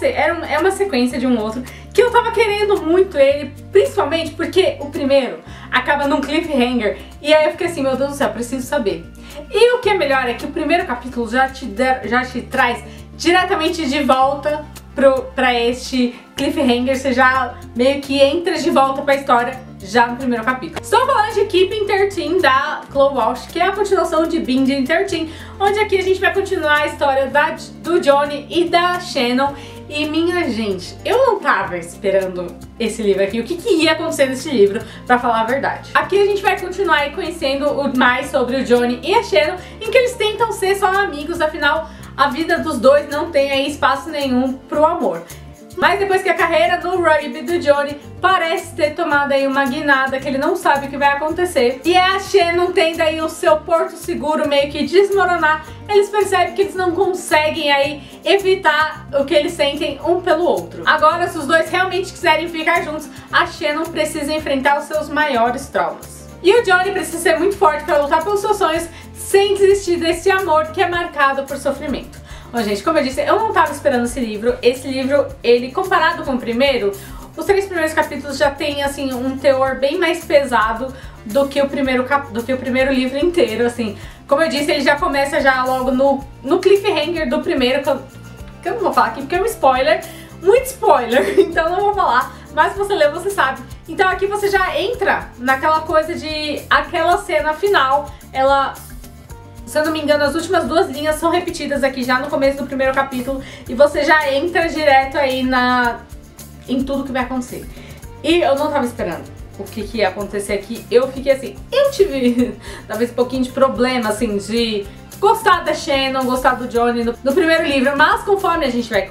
é uma sequência de um outro que eu tava querendo muito ele, principalmente porque o primeiro acaba num cliffhanger. E aí eu fiquei assim, meu Deus do céu, preciso saber. E o que é melhor é que o primeiro capítulo já te traz diretamente de volta pra este cliffhanger. Você já meio que entra de volta pra história já no primeiro capítulo. Estou falando de Keeping 13 da Chloe Walsh, que é a continuação de Binging 13, onde aqui a gente vai continuar a história do Johnny e da Shannon. E minha gente, eu não tava esperando esse livro aqui, o que ia acontecer nesse livro, pra falar a verdade. Aqui a gente vai continuar aí conhecendo mais sobre o Johnny e a Shannon, em que eles tentam ser só amigos, afinal a vida dos dois não tem aí espaço nenhum pro amor. Mas depois que a carreira no rugby do Johnny parece ter tomado aí uma guinada, que ele não sabe o que vai acontecer, e a Shannon tendo aí o seu porto seguro meio que desmoronar, eles percebem que eles não conseguem aí evitar o que eles sentem um pelo outro. Agora, se os dois realmente quiserem ficar juntos, a Shannon precisa enfrentar os seus maiores traumas. E o Johnny precisa ser muito forte para lutar pelos seus sonhos, sem desistir desse amor que é marcado por sofrimento. Bom, gente, como eu disse, eu não tava esperando esse livro. Esse livro, ele comparado com o primeiro, os 3 primeiros capítulos já tem, assim, um teor bem mais pesado do que o primeiro livro inteiro, assim. Como eu disse, ele já começa já logo no cliffhanger do primeiro, que eu não vou falar aqui porque é um spoiler, muito spoiler, então não vou falar, mas se você ler, você sabe. Então aqui você já entra naquela coisa de aquela cena final, ela... Se eu não me engano, as últimas 2 linhas são repetidas aqui já no começo do primeiro capítulo e você já entra direto aí em tudo que vai acontecer. E eu não tava esperando o que ia acontecer aqui. Eu fiquei assim, eu tive talvez um pouquinho de problema, assim, de gostar da Shannon, gostar do Johnny no primeiro livro, mas conforme a gente vai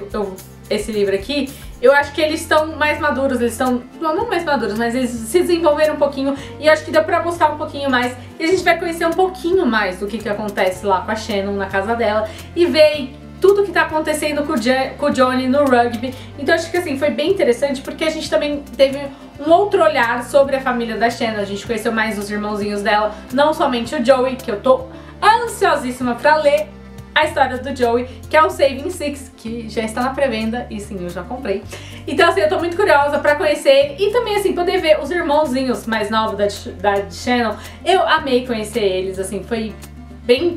esse livro aqui, eu acho que eles estão mais maduros, eles estão, não mais maduros, mas eles se desenvolveram um pouquinho e acho que deu pra gostar um pouquinho mais. E a gente vai conhecer um pouquinho mais do que acontece lá com a Shannon na casa dela e ver tudo que tá acontecendo com o Johnny no rugby. Então acho que assim, foi bem interessante porque a gente também teve um outro olhar sobre a família da Shannon. A gente conheceu mais os irmãozinhos dela, não somente o Joey, que eu tô ansiosíssima pra ler a história do Joey, que é o Saving Six, que já está na pré-venda e sim, eu já comprei. Então assim, eu tô muito curiosa pra conhecer ele e também assim, poder ver os irmãozinhos mais novos da Shannon. Eu amei conhecer eles, assim, foi bem...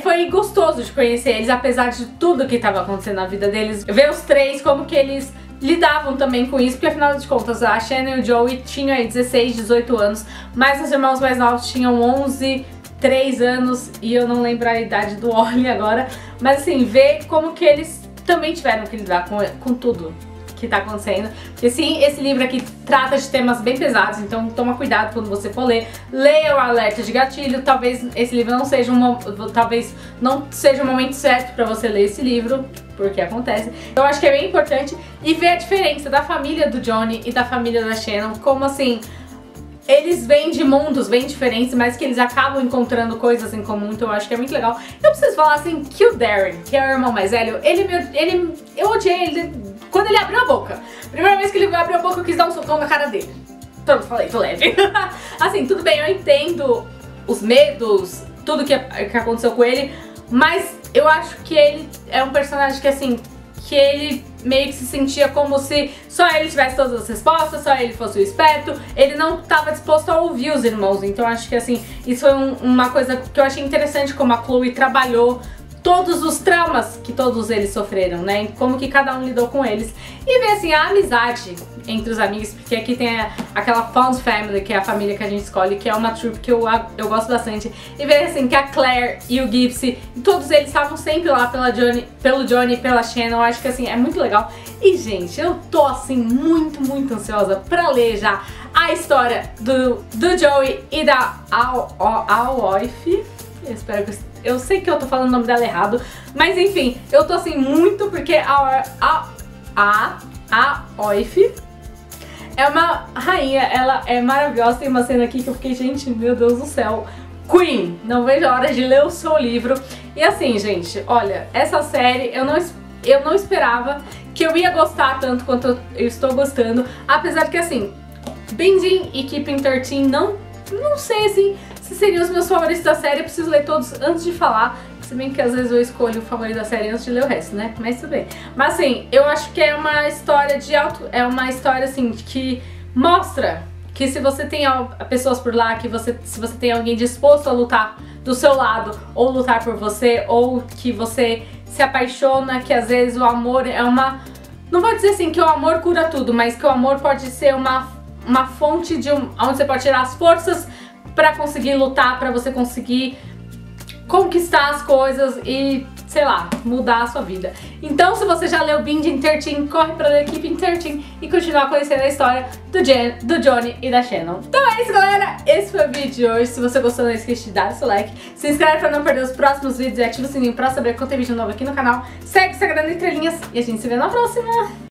foi gostoso de conhecer eles, apesar de tudo que estava acontecendo na vida deles. Ver os 3, como que eles lidavam também com isso, porque afinal de contas a Shannon e o Joey tinham aí 16, 18 anos, mas os irmãos mais novos tinham 11, 3 anos e eu não lembro a idade do Ollie agora, mas assim, ver como que eles também tiveram que lidar com tudo que tá acontecendo, porque sim, esse livro aqui trata de temas bem pesados, então toma cuidado quando você for ler, leia o alerta de gatilho. Talvez esse livro não seja talvez não seja o momento certo pra você ler esse livro, porque acontece. Eu acho que é bem importante e ver a diferença da família do Johnny e da família da Shannon, como assim, eles vêm de mundos bem diferentes, mas que eles acabam encontrando coisas em comum, então eu acho que é muito legal. Eu preciso falar assim que o Darren, que é o irmão mais velho, eu odiei ele quando ele abriu a boca. Primeira vez que ele abriu a boca, eu quis dar um socão na cara dele. Pronto, falei, tô leve. Assim, tudo bem, eu entendo os medos, tudo que aconteceu com ele, mas eu acho que ele é um personagem que assim, que ele meio que se sentia como se só ele tivesse todas as respostas, só ele fosse o esperto, ele não estava disposto a ouvir os irmãos. Então acho que assim, isso foi uma coisa que eu achei interessante, como a Chloe trabalhou todos os traumas que todos eles sofreram, né, como que cada um lidou com eles, e ver assim a amizade entre os amigos, porque aqui tem aquela Found Family, que é a família que a gente escolhe, que é uma troupe que eu gosto bastante, e ver assim que a Claire e o Gypsy, todos eles estavam sempre lá pelo Johnny e pela Shannon. Eu acho que assim, é muito legal. E gente, eu tô assim muito ansiosa pra ler já a história do Joey e da Aoife. Eu sei que eu tô falando o nome dela errado, mas enfim, eu tô assim muito porque a Aoife é uma rainha, ela é maravilhosa. Tem uma cena aqui que eu fiquei, gente, meu Deus do céu, Queen, não vejo a hora de ler o seu livro. E assim, gente, olha, essa série eu não esperava que eu ia gostar tanto quanto eu estou gostando, apesar que assim, Binging e Keeping 13 não sei assim se seriam os meus favoritos da série. Eu preciso ler todos antes de falar. Se bem que às vezes eu escolho o favorito da série antes de ler o resto, né? Mas tudo bem. Mas assim, eu acho que é uma história de é uma história assim que mostra que se você tem pessoas por lá, se você tem alguém disposto a lutar do seu lado, ou lutar por você, ou que você se apaixona, que às vezes o amor é uma... Não vou dizer assim que o amor cura tudo, mas que o amor pode ser uma fonte de onde você pode tirar as forças pra conseguir lutar, pra você conseguir conquistar as coisas e, sei lá, mudar a sua vida. Então, se você já leu Binging 13, corre pra ler Keeping 13 e continuar conhecendo a história do Johnny e da Shannon. Então é isso, galera. Esse foi o vídeo de hoje. Se você gostou, não esqueça de dar seu like. Se inscreve pra não perder os próximos vídeos e ativa o sininho pra saber quando tem vídeo novo aqui no canal. Segue o Sagrado Entrelinhas e a gente se vê na próxima.